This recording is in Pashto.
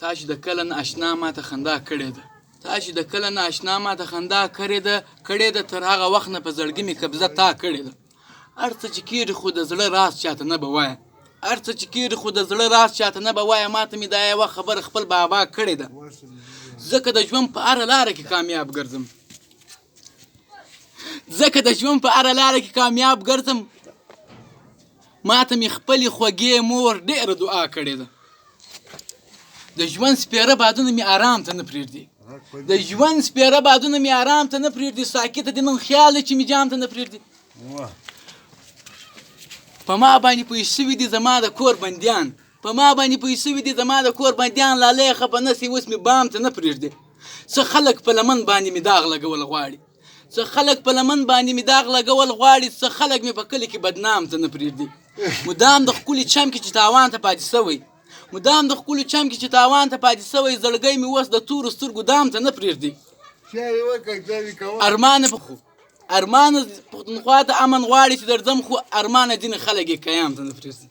تا چې د کله نه اشنا ماته خندا کړې ده تا چې د کله نه اشنا ماته خندا کړې ده تر هغه وخت نه په زړګي مې قبضه تا کړې ده هر څه چې کېږي خو د زړه راز چاته نه به وایه هر څه چې کېږي خو د زړه راز چاته نه به وایه ماته مې دا یوه خبره خپل بابا کړې ده ځکه د ژوند په هره لاره کې کامیاب ګرځم ماته مې خپلې خوږې مور ډېره دعا کړې ده د ژوند سپېره بادونه مې آرام ته نه پرېږدي ساکته د نن خیال دی چې مې جام ته نه پرېږدي په ما باندې پوه شوي دي زما د کور بندیان لالی خفه نه سي اوس مې بام ته نه پرېږدي څه خلک په لمن باندې مې داغ لګول غواړي څه خلک مې په کلي کې بدنام ته نه پرېږدي مدام د ښکلي چم کې چې تاوان ته پاتې سوی زړګی مې اوس د تورو سترګو دام ته نه پرېږدي ارمانه پښتونخوا ته امن غواړي چې درځم خو ارمانه ځینې خلک یې قیام ته نه پرېږدي